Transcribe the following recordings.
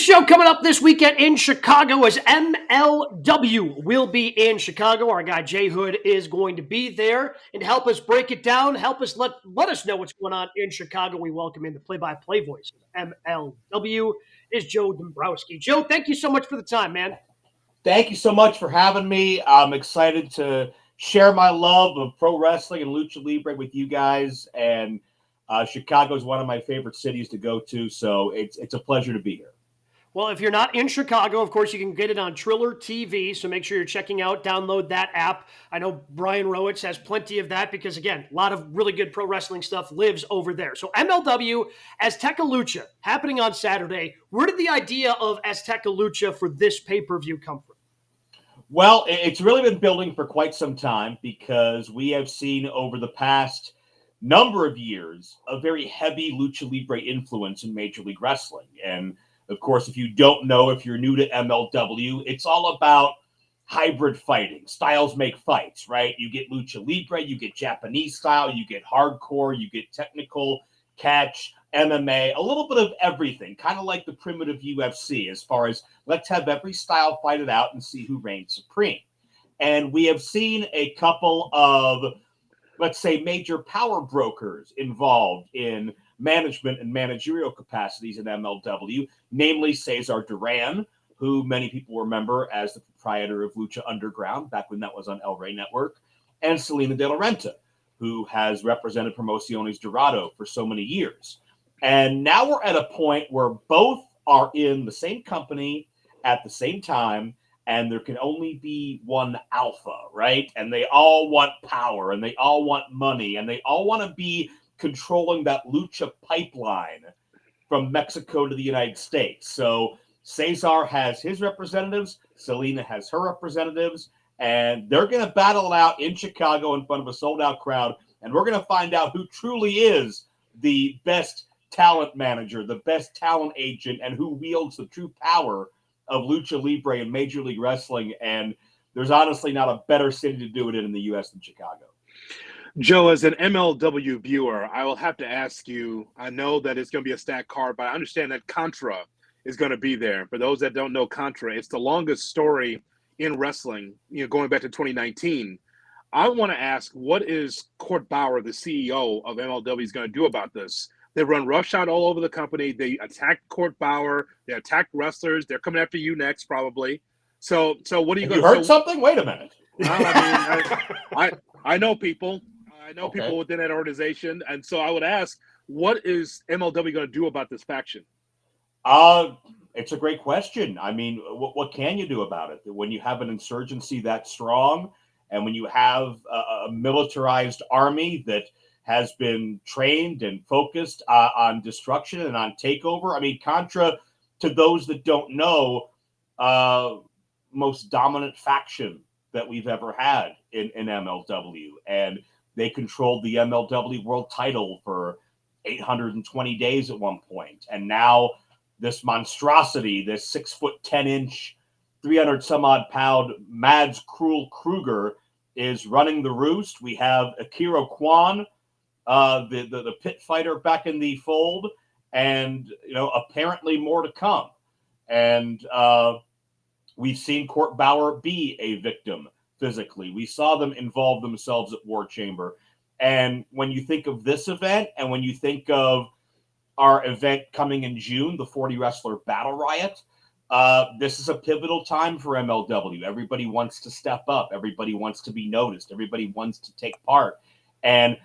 show coming up this weekend in Chicago as MLW will be in Chicago. Our guy Jay Hood is going to be there and help us break it down, help us let us know what's going on in Chicago. We welcome in the play-by-play voice of MLW is Joe Dombrowski. Joe, thank you so much for the time, man. Thank you so much for having me. I'm excited to share my love of pro wrestling and Lucha Libre with you guys. And Chicago is one of my favorite cities to go to, so it's a pleasure to be here. Well, if you're not in Chicago, of course, you can get it on Triller TV, so make sure you're checking out, download that app. I know Brian Rowitz has plenty of that because, again, a lot of really good pro wrestling stuff lives over there. So MLW, Azteca Lucha, happening on Saturday. Where did the idea of Azteca Lucha for this pay-per-view come from? Well, it's really been building for quite some time because we have seen over the past number of years a very heavy Lucha Libre influence in Major League Wrestling. And of course, if you don't know, if you're new to MLW, it's all about hybrid fighting. Styles make fights, right? You get Lucha Libre, you get Japanese style, you get hardcore, you get technical, catch, MMA, a little bit of everything, kind of like the primitive UFC as far as let's have every style fight it out and see who reigns supreme. And we have seen a couple of, let's say, major power brokers involved in management and managerial capacities in MLW, namely Cesar Duran, who many people remember as the proprietor of Lucha Underground back when that was on El Rey Network, and Selena De La Renta, who has represented Promociones Dorado for so many years. And now we're at a point where both are in the same company at the same time, and there can only be one alpha, right? And they all want power, and they all want money, and they all want to be controlling that lucha pipeline from Mexico to the United States. So Cesar has his representatives, Selena has her representatives, and they're going to battle it out in Chicago in front of a sold-out crowd, and we're going to find out who truly is the best talent manager, the best talent agent, and who wields the true power of Lucha Libre and Major League Wrestling. And there's honestly not a better city to do it in the U.S. than Chicago. Joe, as an MLW viewer, I will have to ask you, I know that it's going to be a stacked card, but I understand that Contra is going to be there. For those that don't know Contra, it's the longest story in wrestling, going back to 2019. I want to ask, what is Court Bauer, the CEO of MLW, is going to do about this? They run roughshod all over the company. They attack Court Bauer. They attack wrestlers. They're coming after you next, probably. So what are you going to do? You heard something? Wait a minute. I know people. I know people within that organization. And so I would ask, what is MLW going to do about this faction? It's a great question. I mean, what can you do about it? When you have an insurgency that strong and when you have a militarized army that has been trained and focused on destruction and on takeover. I mean, Contra, to those that don't know, most dominant faction that we've ever had in MLW. And they controlled the MLW world title for 820 days at one point. And now this monstrosity, this 6'10" 300 some odd pound Mads Cruel Kruger is running the roost. We have Akira Kwan, the pit fighter back in the fold, and apparently more to come. And we've seen Court Bauer be a victim physically. We saw them involve themselves at War Chamber. And when you think of this event, and when you think of our event coming in June, the 40 Wrestler Battle Riot, this is a pivotal time for MLW. Everybody wants to step up. Everybody wants to be noticed. Everybody wants to take part. And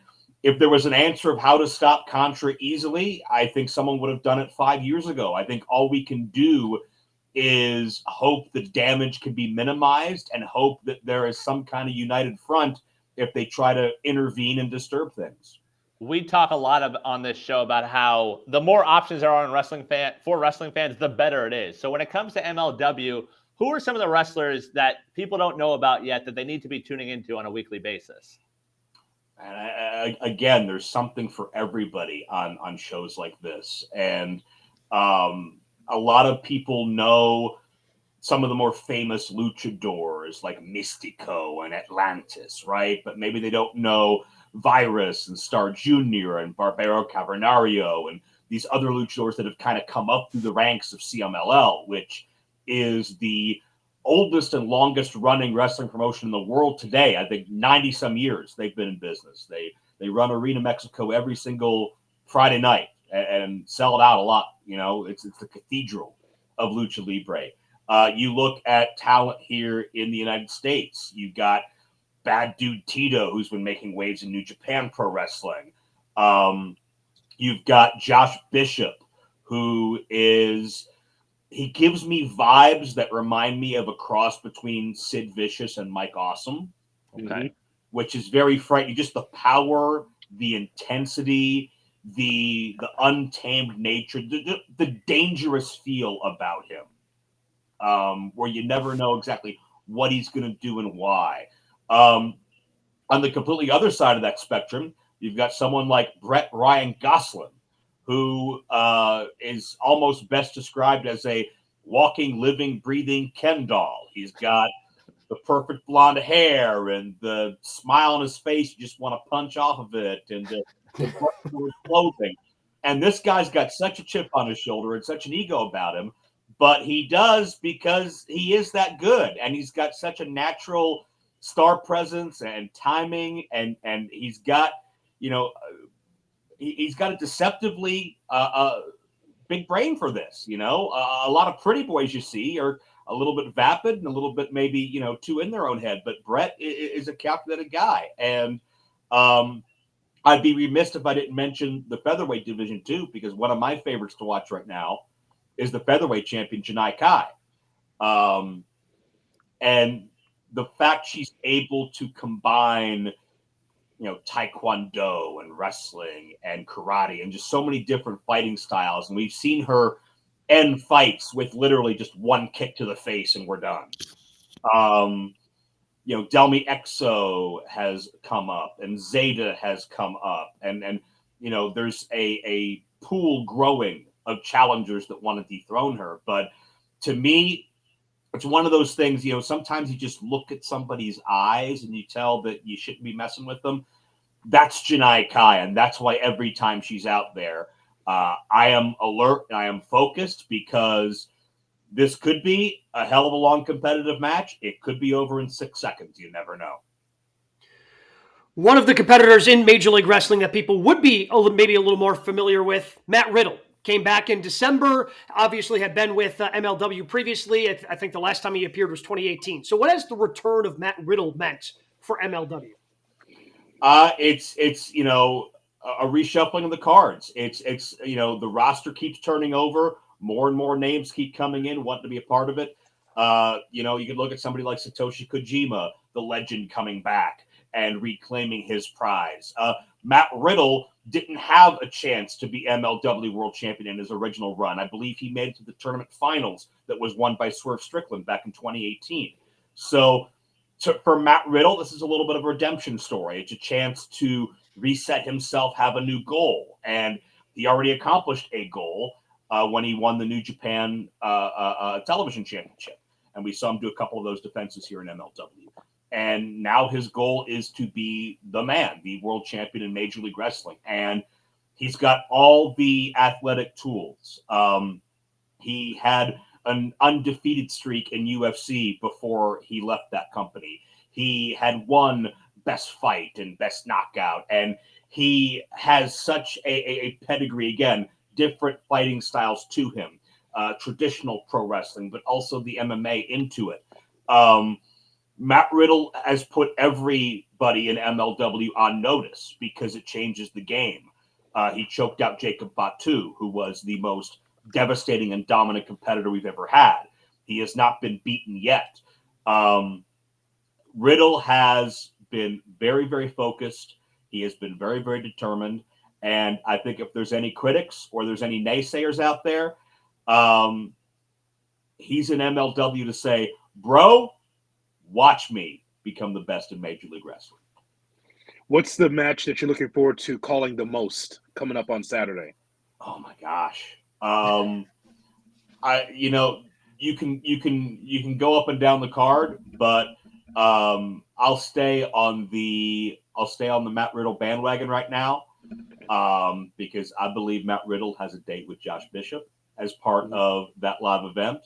if there was an answer of how to stop Contra easily, I think someone would have done it 5 years ago. I think all we can do is hope the damage can be minimized and hope that there is some kind of united front if they try to intervene and disturb things. We talk a lot on this show about how the more options there are for wrestling fans, the better it is. So when it comes to MLW, who are some of the wrestlers that people don't know about yet that they need to be tuning into on a weekly basis? And again, there's something for everybody on shows like this. And a lot of people know some of the more famous luchadors like Mystico and Atlantis, right? But maybe they don't know Virus and Star Jr. and Barbero Cavernario and these other luchadors that have kind of come up through the ranks of CMLL, which is the oldest and longest running wrestling promotion in the world today. I think 90 some years they've been in business. They run Arena Mexico every single Friday night and sell it out a lot. You know, it's the cathedral of Lucha Libre. You look at talent here in the United States. You've got Bad Dude Tito, who's been making waves in New Japan Pro Wrestling. You've got Josh Bishop, who he gives me vibes that remind me of a cross between Sid Vicious and Mike Awesome. Okay. Which is very frightening. Just the power, the intensity, the untamed nature, the dangerous feel about him, where you never know exactly what he's going to do and why. On the completely other side of that spectrum, you've got someone like Brett Ryan Goslin, who is almost best described as a walking, living, breathing Ken doll. He's got the perfect blonde hair and the smile on his face. You just want to punch off of it, and the clothing. And this guy's got such a chip on his shoulder and such an ego about him, but he does because he is that good. And he's got such a natural star presence and timing. And he's got, he's got a deceptively big brain for this. A lot of pretty boys you see are a little bit vapid and a little bit maybe, too in their own head. But Brett is a calculated guy. And I'd be remiss if I didn't mention the featherweight division too, because one of my favorites to watch right now is the featherweight champion, Janai Kai. And the fact she's able to combine, taekwondo and wrestling and karate and just so many different fighting styles. And we've seen her end fights with literally just one kick to the face and we're done. Delmi Exo has come up and Zeta has come up and there's a pool growing of challengers that want to dethrone her. But to me, it's one of those things, sometimes you just look at somebody's eyes and you tell that you shouldn't be messing with them. That's Janai Kai. And that's why every time she's out there, I am alert and I am focused, because this could be a hell of a long competitive match. It could be over in 6 seconds. You never know. One of the competitors in Major League Wrestling that people would be maybe a little more familiar with, Matt Riddle, came back in December, obviously had been with MLW previously. I think the last time he appeared was 2018. So what has the return of Matt Riddle meant for MLW? It's a reshuffling of the cards. It's the roster keeps turning over. More and more names keep coming in, wanting to be a part of it. You could look at somebody like Satoshi Kojima, the legend, coming back and reclaiming his prize. Matt Riddle didn't have a chance to be MLW World Champion in his original run. I believe he made it to the tournament finals that was won by Swerve Strickland back in 2018. So for Matt Riddle, this is a little bit of a redemption story. It's a chance to reset himself, have a new goal. And he already accomplished a goal when he won the New Japan Television Championship. And we saw him do a couple of those defenses here in MLW. And now his goal is to be the man, the world champion in Major League Wrestling. And he's got all the athletic tools. He had an undefeated streak in UFC before he left that company. He had won best fight and best knockout. And he has such a pedigree, again, different fighting styles to him, traditional pro wrestling, but also the MMA into it. Matt Riddle has put everybody in MLW on notice because it changes the game. He choked out Jacob Fatu, who was the most devastating and dominant competitor we've ever had. He has not been beaten yet. Riddle has been very, very focused. He has been very, very determined. And I think if there's any critics or there's any naysayers out there, he's in MLW to say, bro, watch me become the best in Major League Wrestling. What's the match that you're looking forward to calling the most coming up on Saturday? Oh my gosh. You can go up and down the card, but I'll stay on the Matt Riddle bandwagon right now. because I believe Matt Riddle has a date with Josh Bishop as part of that live event.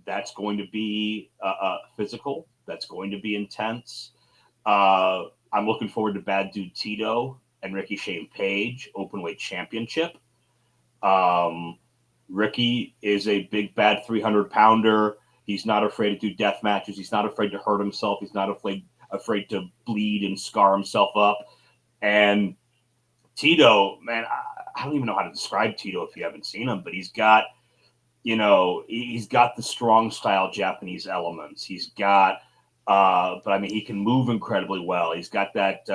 That's going to be physical. That's going to be intense. I'm looking forward to Bad Dude Tito and Ricky Shane Page Openweight Championship. Ricky is a big, bad 300-pounder. He's not afraid to do death matches. He's not afraid to hurt himself. He's not afraid to bleed and scar himself up. And Tito, man, I don't even know how to describe Tito if you haven't seen him, but he's got the strong style Japanese elements. He's got, but I mean, he can move incredibly well. He's got that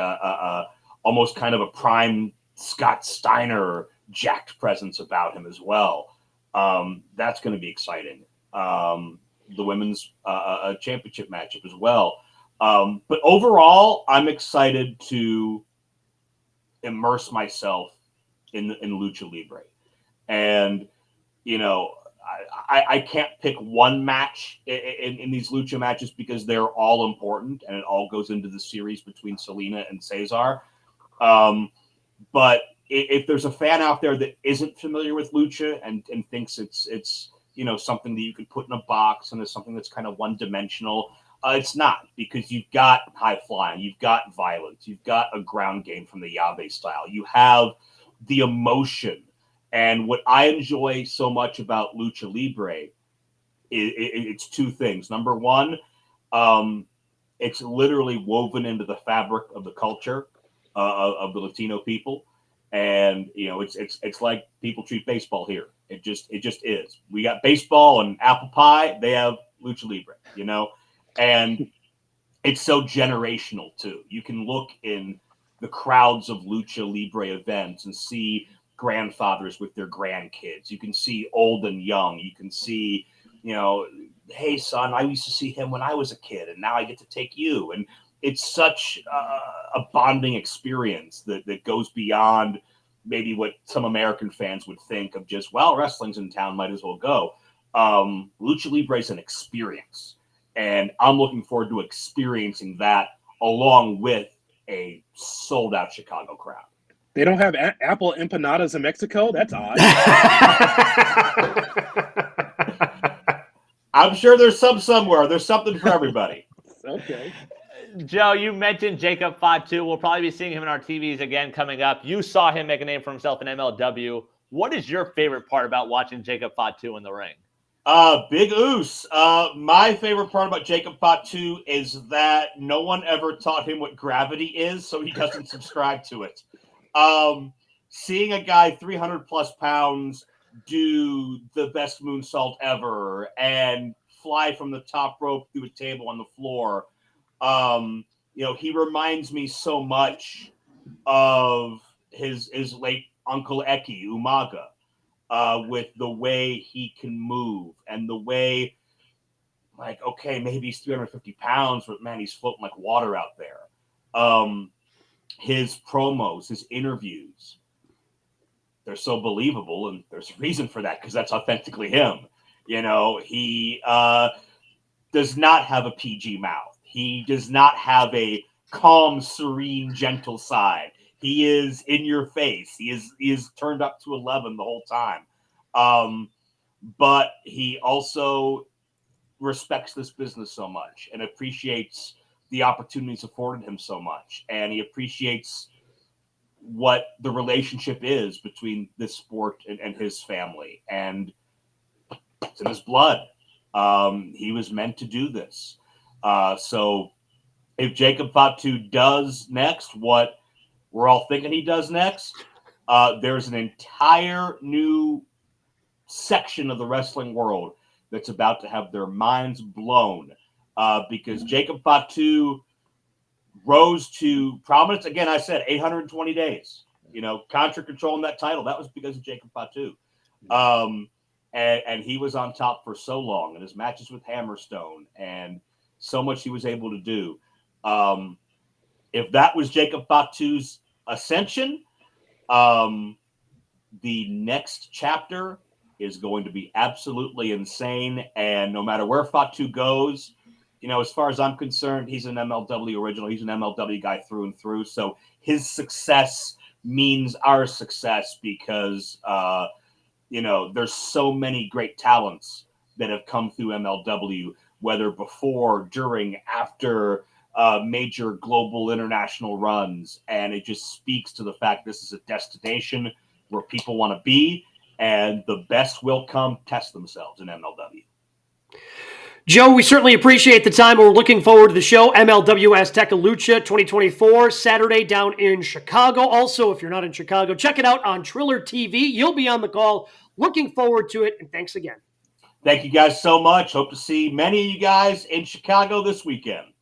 almost kind of a prime Scott Steiner jacked presence about him as well. That's going to be exciting. The women's championship matchup as well. But overall, I'm excited to immerse myself in Lucha Libre. And, I can't pick one match in these Lucha matches because they're all important and it all goes into the series between Selena and Cesar. But if there's a fan out there that isn't familiar with Lucha and thinks it's something that you could put in a box and is something that's kind of one-dimensional, it's not, because you've got high flying, you've got violence, you've got a ground game from the Yabe style, you have the emotion. And what I enjoy so much about Lucha Libre it's two things. Number one, it's literally woven into the fabric of the culture of the Latino people. And it's like people treat baseball here. It just is. We got baseball and apple pie. They have Lucha Libre, and it's so generational too. You can look in the crowds of Lucha Libre events and see grandfathers with their grandkids. You can see old and young. You can see, hey son, I used to see him when I was a kid, and now I get to take you. And it's such a bonding experience that goes beyond maybe what some American fans would think of just, well, wrestling's in town, might as well go. Lucha Libre is an experience, and I'm looking forward to experiencing that along with a sold-out Chicago crowd. They don't have apple empanadas in Mexico? That's odd. I'm sure there's some somewhere. There's something for everybody. Okay. Joe, you mentioned Jacob Fatu. We'll probably be seeing him in our TVs again coming up. You saw him make a name for himself in MLW. What is your favorite part about watching Jacob Fatu in the ring? Big Oos. My favorite part about Jacob Fatu is that no one ever taught him what gravity is, so he doesn't subscribe to it. Seeing a guy 300 plus pounds do the best moonsault ever and fly from the top rope through a table on the floor. He reminds me so much of his late uncle Eki Umaga, with the way he can move and the way, like, okay, maybe he's 350 pounds, but man, he's floating like water out there. His promos, his interviews, they're so believable, and there's a reason for that because that's authentically him. He does not have a PG mouth. He does not have a calm, serene, gentle side. He is in your face. He is turned up to 11 the whole time. But he also respects this business so much and appreciates the opportunities afforded him so much. And he appreciates what the relationship is between this sport and his family. And it's in his blood. He was meant to do this. So if Jacob Fatu does next what we're all thinking he does next, there's an entire new section of the wrestling world that's about to have their minds blown, because Jacob Fatu rose to prominence. Again, I said 820 days. Contra controlling that title, that was because of Jacob Fatu. And he was on top for so long, and his matches with Hammerstone and so much he was able to do. If that was Jacob Fatu's ascension, the next chapter is going to be absolutely insane. And no matter where Fatu goes, as far as I'm concerned, he's an MLW original. He's an MLW guy through and through. So his success means our success because, there's so many great talents that have come through MLW, whether before, during, after major global international runs. And it just speaks to the fact this is a destination where people want to be, and the best will come test themselves in MLW. Joe, we certainly appreciate the time. We're looking forward to the show, MLW Azteca Lucha 2024, Saturday down in Chicago. Also, if you're not in Chicago, check it out on Triller TV. You'll be on the call. Looking forward to it, and thanks again. Thank you guys so much. Hope to see many of you guys in Chicago this weekend.